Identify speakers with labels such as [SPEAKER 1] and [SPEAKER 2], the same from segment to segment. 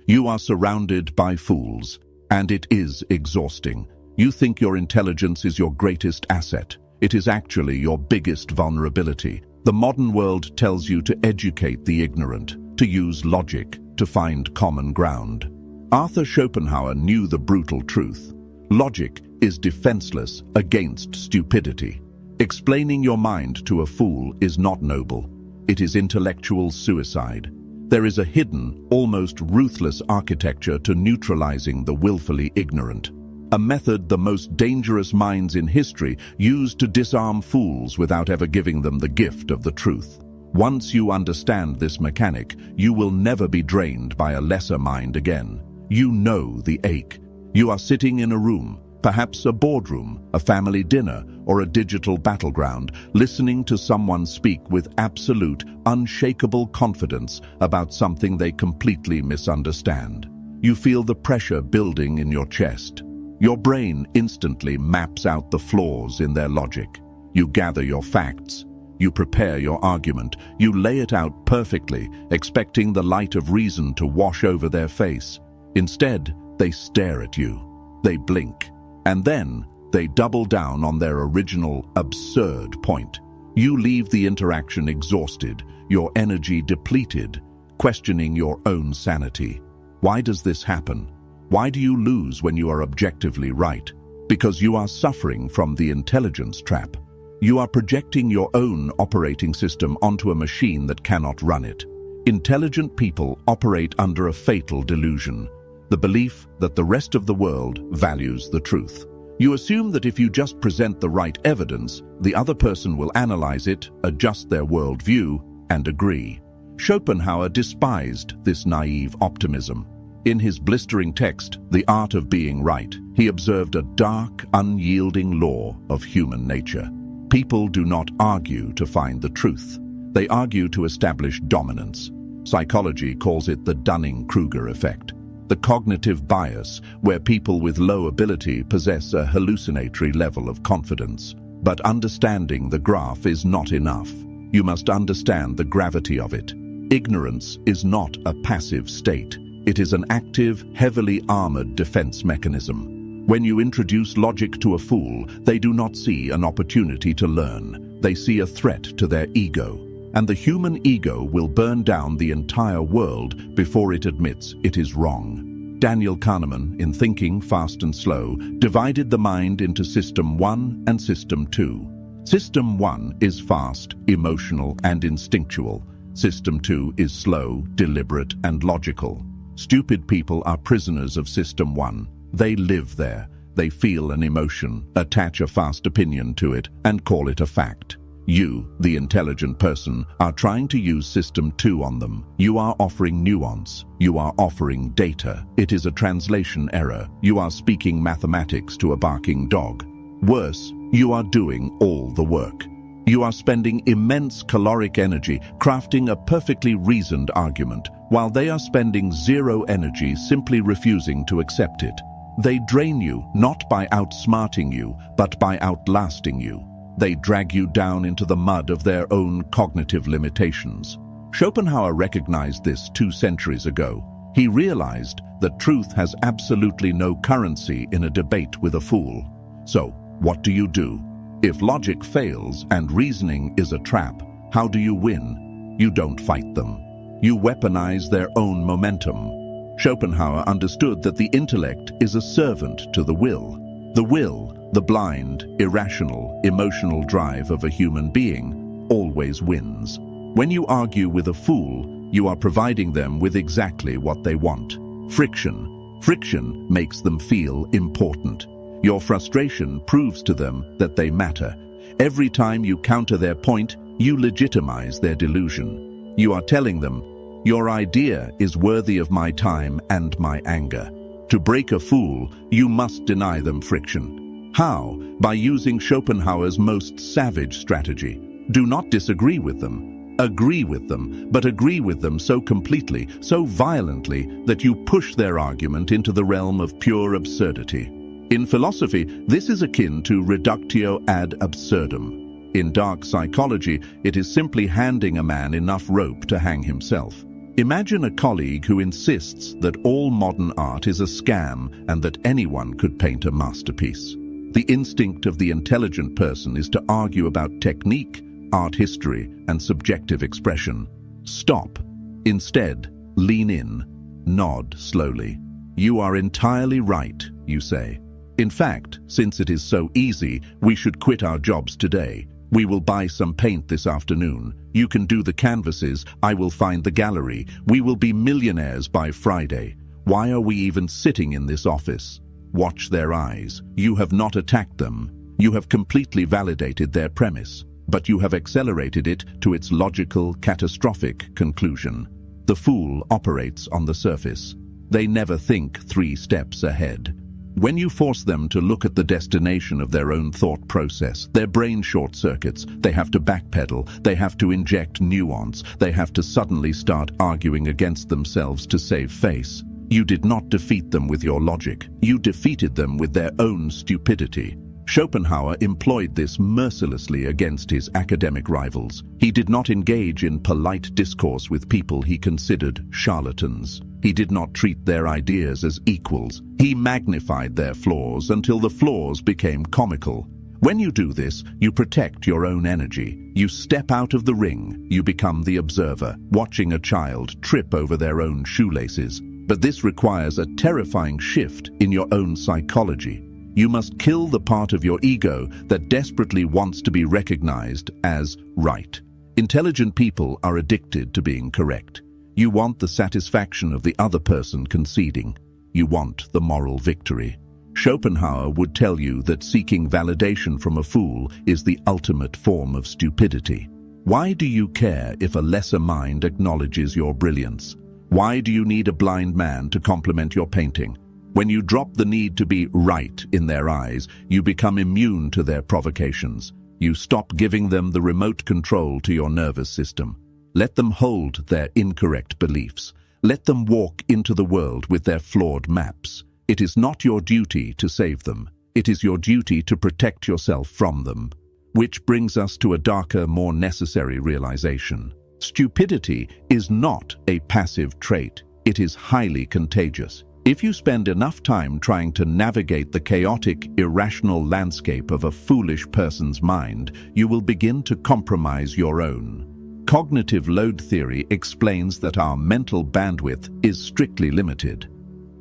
[SPEAKER 1] You are surrounded by fools, and it is exhausting. You think your intelligence is your greatest asset. It is actually your biggest vulnerability. The modern world tells you to educate the ignorant, to use logic, to find common ground. Arthur Schopenhauer knew the brutal truth. Logic is defenseless against stupidity. Explaining your mind to a fool is not noble. It is intellectual suicide. There is a hidden, almost ruthless architecture to neutralizing the willfully ignorant. A method the most dangerous minds in history used to disarm fools without ever giving them the gift of the truth. Once you understand this mechanic, you will never be drained by a lesser mind again. You know the ache. You are sitting in a room, perhaps a boardroom, a family dinner, or a digital battleground, listening to someone speak with absolute, unshakable confidence about something they completely misunderstand. You feel the pressure building in your chest. Your brain instantly maps out the flaws in their logic. You gather your facts. You prepare your argument. You lay it out perfectly, expecting the light of reason to wash over their face. Instead, they stare at you. They blink. And then, they double down on their original, absurd point. You leave the interaction exhausted, your energy depleted, questioning your own sanity. Why does this happen? Why do you lose when you are objectively right? Because you are suffering from the intelligence trap. You are projecting your own operating system onto a machine that cannot run it. Intelligent people operate under a fatal delusion, the belief that the rest of the world values the truth. You assume that if you just present the right evidence, the other person will analyze it, adjust their worldview, and agree. Schopenhauer despised this naive optimism. In his blistering text, The Art of Being Right, he observed a dark, unyielding law of human nature. People do not argue to find the truth. They argue to establish dominance. Psychology calls it the Dunning-Kruger effect, the cognitive bias where people with low ability possess a hallucinatory level of confidence. But understanding the graph is not enough. You must understand the gravity of it. Ignorance is not a passive state. It is an active, heavily armored defense mechanism. When you introduce logic to a fool, they do not see an opportunity to learn. They see a threat to their ego. And the human ego will burn down the entire world before it admits it is wrong. Daniel Kahneman, in Thinking, Fast and Slow, divided the mind into System 1 and System 2. System 1 is fast, emotional, and instinctual. System 2 is slow, deliberate, and logical. Stupid people are prisoners of System 1. They live there. They feel an emotion, attach a fast opinion to it, and call it a fact. You, the intelligent person, are trying to use System 2 on them. You are offering nuance. You are offering data. It is a translation error. You are speaking mathematics to a barking dog. Worse, you are doing all the work. You are spending immense caloric energy crafting a perfectly reasoned argument, while they are spending zero energy simply refusing to accept it. They drain you not by outsmarting you, but by outlasting you. They drag you down into the mud of their own cognitive limitations. Schopenhauer recognized this 2 centuries ago. He realized that truth has absolutely no currency in a debate with a fool. So, what do you do? If logic fails and reasoning is a trap, how do you win? You don't fight them. You weaponize their own momentum. Schopenhauer understood that the intellect is a servant to the will. The will, the blind, irrational, emotional drive of a human being, always wins. When you argue with a fool, you are providing them with exactly what they want. Friction. Friction makes them feel important. Your frustration proves to them that they matter. Every time you counter their point, you legitimize their delusion. You are telling them, your idea is worthy of my time and my anger. To break a fool, you must deny them friction. How? By using Schopenhauer's most savage strategy. Do not disagree with them. Agree with them, but agree with them so completely, so violently, that you push their argument into the realm of pure absurdity. In philosophy, this is akin to reductio ad absurdum. In dark psychology, it is simply handing a man enough rope to hang himself. Imagine a colleague who insists that all modern art is a scam and that anyone could paint a masterpiece. The instinct of the intelligent person is to argue about technique, art history, and subjective expression. Stop. Instead, lean in. Nod slowly. You are entirely right, you say. In fact, since it is so easy, we should quit our jobs today. We will buy some paint this afternoon. You can do the canvases, I will find the gallery. We will be millionaires by Friday. Why are we even sitting in this office? Watch their eyes. You have not attacked them. You have completely validated their premise, but you have accelerated it to its logical, catastrophic conclusion. The fool operates on the surface. They never think 3 steps ahead. When you force them to look at the destination of their own thought process, their brain short-circuits, they have to backpedal, they have to inject nuance, they have to suddenly start arguing against themselves to save face. You did not defeat them with your logic. You defeated them with their own stupidity. Schopenhauer employed this mercilessly against his academic rivals. He did not engage in polite discourse with people he considered charlatans. He did not treat their ideas as equals. He magnified their flaws until the flaws became comical. When you do this, you protect your own energy. You step out of the ring. You become the observer, watching a child trip over their own shoelaces. But this requires a terrifying shift in your own psychology. You must kill the part of your ego that desperately wants to be recognized as right. Intelligent people are addicted to being correct. You want the satisfaction of the other person conceding. You want the moral victory. Schopenhauer would tell you that seeking validation from a fool is the ultimate form of stupidity. Why do you care if a lesser mind acknowledges your brilliance? Why do you need a blind man to compliment your painting? When you drop the need to be right in their eyes, you become immune to their provocations. You stop giving them the remote control to your nervous system. Let them hold their incorrect beliefs. Let them walk into the world with their flawed maps. It is not your duty to save them. It is your duty to protect yourself from them. Which brings us to a darker, more necessary realization. Stupidity is not a passive trait. It is highly contagious. If you spend enough time trying to navigate the chaotic, irrational landscape of a foolish person's mind, you will begin to compromise your own. Cognitive load theory explains that our mental bandwidth is strictly limited.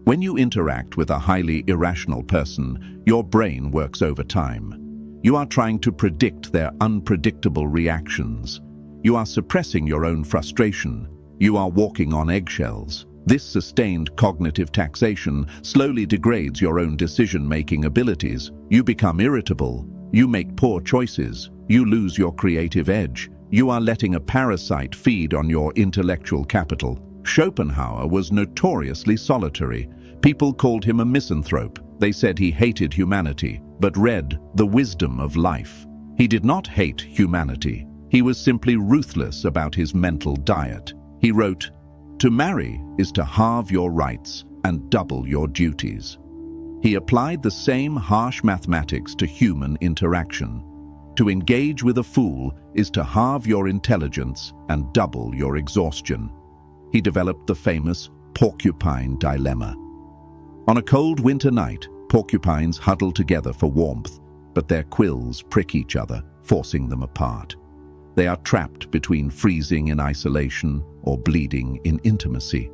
[SPEAKER 1] When you interact with a highly irrational person, your brain works overtime. You are trying to predict their unpredictable reactions. You are suppressing your own frustration. You are walking on eggshells. This sustained cognitive taxation slowly degrades your own decision-making abilities. You become irritable. You make poor choices. You lose your creative edge. You are letting a parasite feed on your intellectual capital. Schopenhauer was notoriously solitary. People called him a misanthrope. They said he hated humanity, but read the wisdom of life. He did not hate humanity. He was simply ruthless about his mental diet. He wrote, "To marry is to halve your rights and double your duties." He applied the same harsh mathematics to human interaction. To engage with a fool is to halve your intelligence and double your exhaustion. He developed the famous porcupine dilemma. On a cold winter night, porcupines huddle together for warmth, but their quills prick each other, forcing them apart. They are trapped between freezing in isolation or bleeding in intimacy.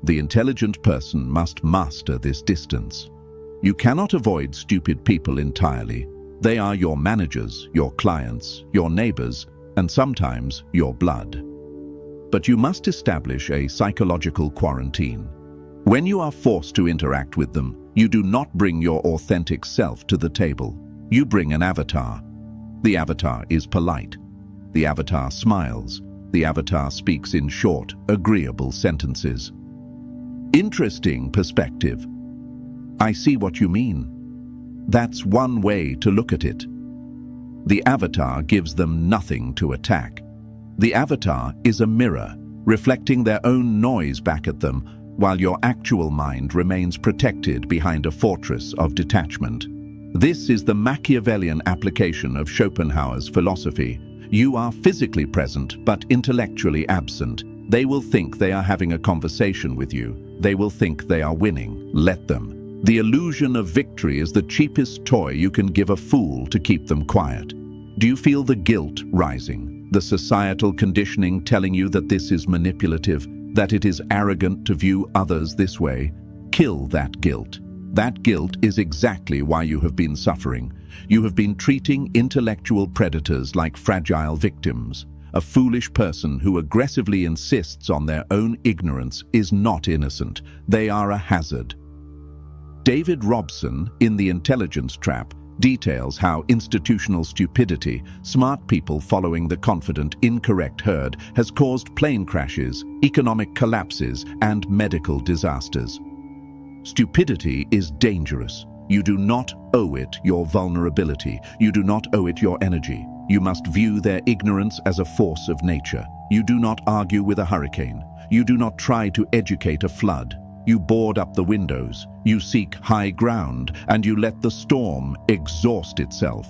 [SPEAKER 1] The intelligent person must master this distance. You cannot avoid stupid people entirely. They are your managers, your clients, your neighbors, and sometimes your blood. But you must establish a psychological quarantine. When you are forced to interact with them, you do not bring your authentic self to the table. You bring an avatar. The avatar is polite. The avatar smiles. The avatar speaks in short, agreeable sentences. Interesting perspective. I see what you mean. That's one way to look at it. The avatar gives them nothing to attack. The avatar is a mirror, reflecting their own noise back at them, while your actual mind remains protected behind a fortress of detachment. This is the Machiavellian application of Schopenhauer's philosophy. You are physically present, but intellectually absent. They will think they are having a conversation with you. They will think they are winning. Let them. The illusion of victory is the cheapest toy you can give a fool to keep them quiet. Do you feel the guilt rising? The societal conditioning telling you that this is manipulative, that it is arrogant to view others this way? Kill that guilt. That guilt is exactly why you have been suffering. You have been treating intellectual predators like fragile victims. A foolish person who aggressively insists on their own ignorance is not innocent. They are a hazard. David Robson, in The Intelligence Trap, details how institutional stupidity, smart people following the confident, incorrect herd, has caused plane crashes, economic collapses, and medical disasters. Stupidity is dangerous. You do not owe it your vulnerability. You do not owe it your energy. You must view their ignorance as a force of nature. You do not argue with a hurricane. You do not try to educate a flood. You board up the windows. You seek high ground, and you let the storm exhaust itself.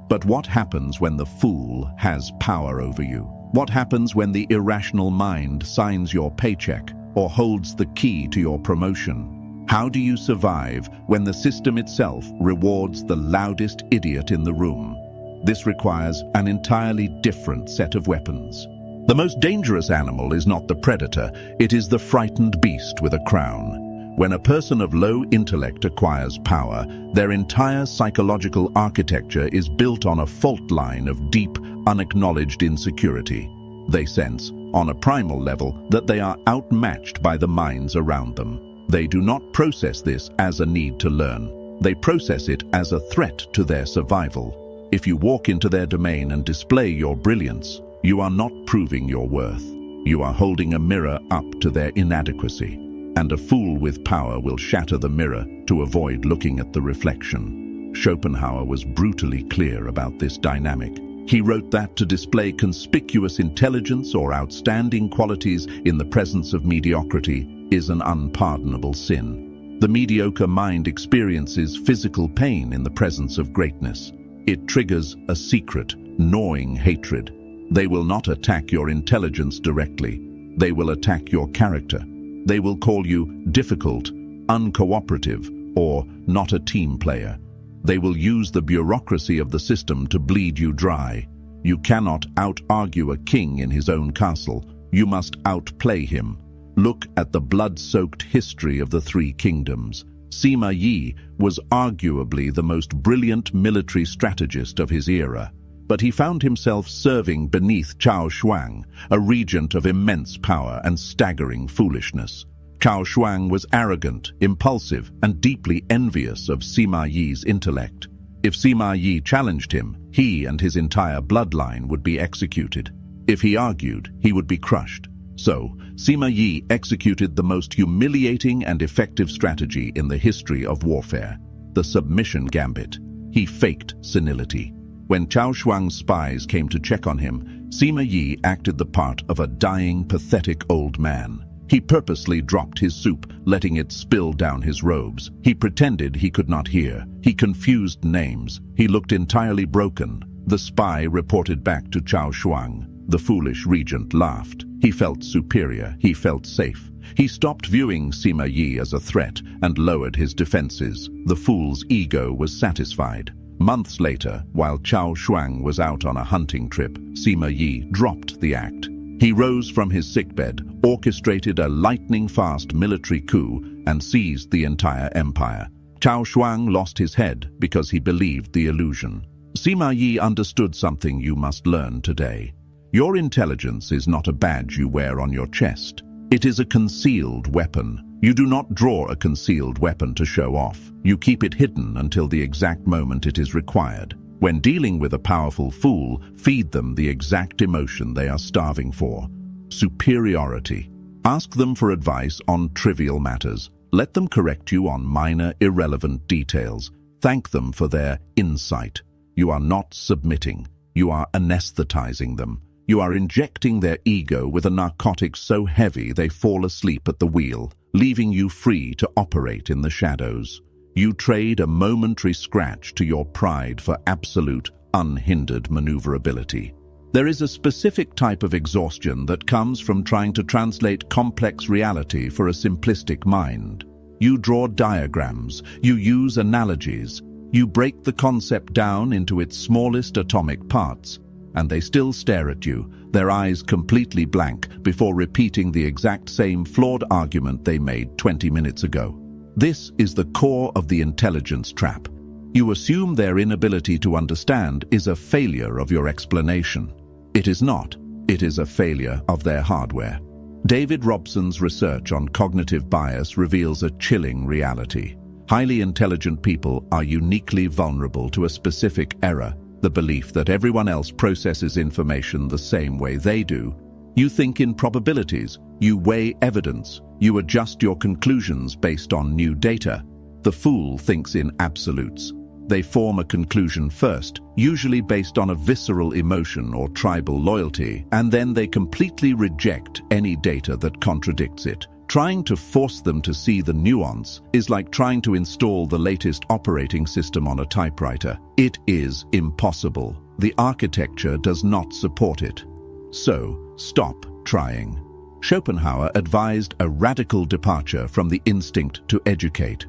[SPEAKER 1] But what happens when the fool has power over you? What happens when the irrational mind signs your paycheck or holds the key to your promotion? How do you survive when the system itself rewards the loudest idiot in the room? This requires an entirely different set of weapons. The most dangerous animal is not the predator, it is the frightened beast with a crown. When a person of low intellect acquires power, their entire psychological architecture is built on a fault line of deep, unacknowledged insecurity. They sense, on a primal level, that they are outmatched by the minds around them. They do not process this as a need to learn. They process it as a threat to their survival. If you walk into their domain and display your brilliance, you are not proving your worth. You are holding a mirror up to their inadequacy. And a fool with power will shatter the mirror to avoid looking at the reflection. Schopenhauer was brutally clear about this dynamic. He wrote that to display conspicuous intelligence or outstanding qualities in the presence of mediocrity is an unpardonable sin. The mediocre mind experiences physical pain in the presence of greatness. It triggers a secret, gnawing hatred. They will not attack your intelligence directly. They will attack your character. They will call you difficult, uncooperative, or not a team player. They will use the bureaucracy of the system to bleed you dry. You cannot out-argue a king in his own castle. You must outplay him. Look at the blood-soaked history of the Three Kingdoms. Sima Yi was arguably the most brilliant military strategist of his era, but he found himself serving beneath Cao Shuang, a regent of immense power and staggering foolishness. Cao Shuang was arrogant, impulsive, and deeply envious of Sima Yi's intellect. If Sima Yi challenged him, he and his entire bloodline would be executed. If he argued, he would be crushed. So, Sima Yi executed the most humiliating and effective strategy in the history of warfare, the submission gambit. He faked senility. When Cao Shuang's spies came to check on him, Sima Yi acted the part of a dying, pathetic old man. He purposely dropped his soup, letting it spill down his robes. He pretended he could not hear. He confused names. He looked entirely broken. The spy reported back to Cao Shuang. The foolish regent laughed. He felt superior. He felt safe. He stopped viewing Sima Yi as a threat and lowered his defenses. The fool's ego was satisfied. Months later, while Cao Shuang was out on a hunting trip, Sima Yi dropped the act. He rose from his sickbed, orchestrated a lightning-fast military coup, and seized the entire empire. Cao Shuang lost his head because he believed the illusion. Sima Yi understood something you must learn today. Your intelligence is not a badge you wear on your chest. It is a concealed weapon. You do not draw a concealed weapon to show off. You keep it hidden until the exact moment it is required. When dealing with a powerful fool, feed them the exact emotion they are starving for. Superiority. Ask them for advice on trivial matters. Let them correct you on minor, irrelevant details. Thank them for their insight. You are not submitting. You are anesthetizing them. You are injecting their ego with a narcotic so heavy they fall asleep at the wheel, leaving you free to operate in the shadows. You trade a momentary scratch to your pride for absolute, unhindered maneuverability. There is a specific type of exhaustion that comes from trying to translate complex reality for a simplistic mind. You draw diagrams, you use analogies, you break the concept down into its smallest atomic parts, and they still stare at you, their eyes completely blank, before repeating the exact same flawed argument they made 20 minutes ago. This is the core of the intelligence trap. You assume their inability to understand is a failure of your explanation. It is not. It is a failure of their hardware. David Robson's research on cognitive bias reveals a chilling reality. Highly intelligent people are uniquely vulnerable to a specific error, the belief that everyone else processes information the same way they do. You think in probabilities, you weigh evidence, you adjust your conclusions based on new data. The fool thinks in absolutes. They form a conclusion first, usually based on a visceral emotion or tribal loyalty, and then they completely reject any data that contradicts it. Trying to force them to see the nuance is like trying to install the latest operating system on a typewriter. It is impossible. The architecture does not support it. So, stop trying. Schopenhauer advised a radical departure from the instinct to educate.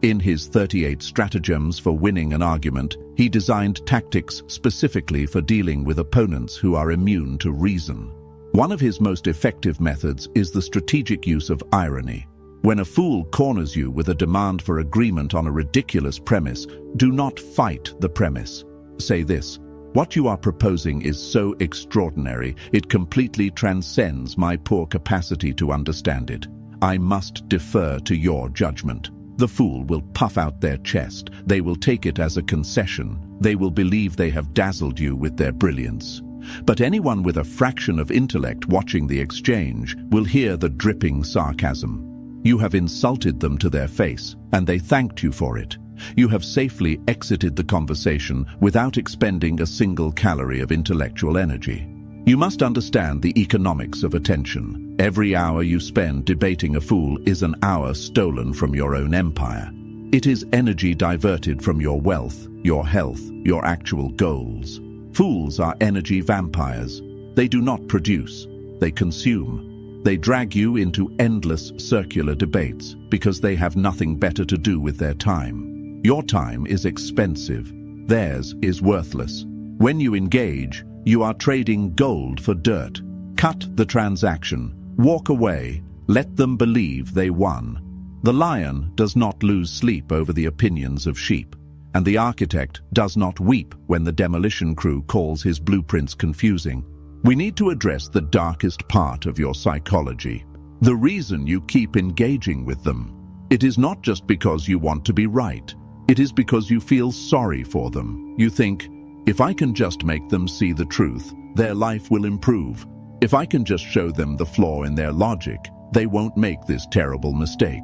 [SPEAKER 1] In his 38 stratagems for winning an argument, he designed tactics specifically for dealing with opponents who are immune to reason. One of his most effective methods is the strategic use of irony. When a fool corners you with a demand for agreement on a ridiculous premise, do not fight the premise. Say this: "What you are proposing is so extraordinary, it completely transcends my poor capacity to understand it. I must defer to your judgment." The fool will puff out their chest. They will take it as a concession. They will believe they have dazzled you with their brilliance. But anyone with a fraction of intellect watching the exchange will hear the dripping sarcasm. You have insulted them to their face, and they thanked you for it. You have safely exited the conversation without expending a single calorie of intellectual energy. You must understand the economics of attention. Every hour you spend debating a fool is an hour stolen from your own empire. It is energy diverted from your wealth, your health, your actual goals. Fools are energy vampires. They do not produce, they consume. They drag you into endless circular debates because they have nothing better to do with their time. Your time is expensive. Theirs is worthless. When you engage, you are trading gold for dirt. Cut the transaction. Walk away. Let them believe they won. The lion does not lose sleep over the opinions of sheep, and the architect does not weep when the demolition crew calls his blueprints confusing. We need to address the darkest part of your psychology. The reason you keep engaging with them. It is not just because you want to be right. It is because you feel sorry for them. You think, if I can just make them see the truth, their life will improve. If I can just show them the flaw in their logic, they won't make this terrible mistake.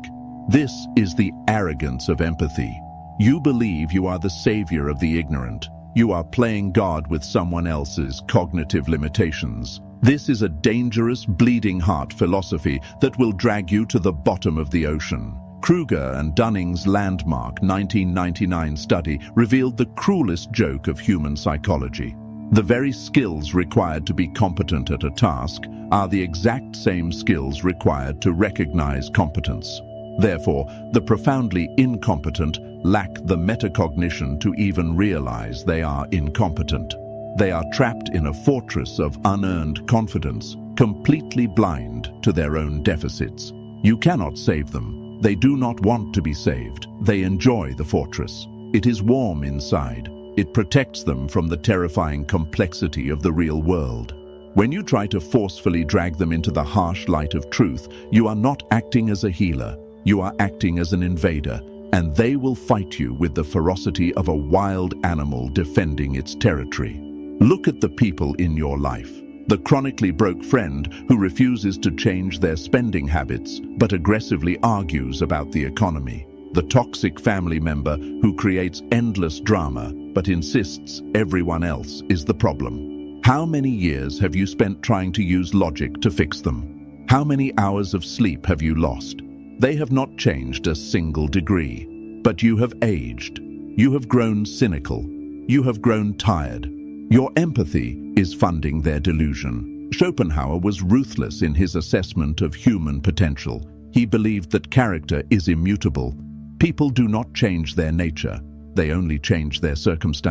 [SPEAKER 1] This is the arrogance of empathy. You believe you are the savior of the ignorant. You are playing God with someone else's cognitive limitations. This is a dangerous, bleeding heart philosophy that will drag you to the bottom of the ocean. Kruger and Dunning's landmark 1999 study revealed the cruelest joke of human psychology. The very skills required to be competent at a task are the exact same skills required to recognize competence. Therefore, the profoundly incompetent lack the metacognition to even realize they are incompetent. They are trapped in a fortress of unearned confidence, completely blind to their own deficits. You cannot save them. They do not want to be saved. They enjoy the fortress. It is warm inside. It protects them from the terrifying complexity of the real world. When you try to forcefully drag them into the harsh light of truth, you are not acting as a healer. You are acting as an invader, and they will fight you with the ferocity of a wild animal defending its territory. Look at the people in your life. The chronically broke friend who refuses to change their spending habits but aggressively argues about the economy. The toxic family member who creates endless drama but insists everyone else is the problem. How many years have you spent trying to use logic to fix them? How many hours of sleep have you lost? They have not changed a single degree, but you have aged. You have grown cynical. You have grown tired. Your empathy is funding their delusion. Schopenhauer was ruthless in his assessment of human potential. He believed that character is immutable. People do not change their nature, they only change their circumstances.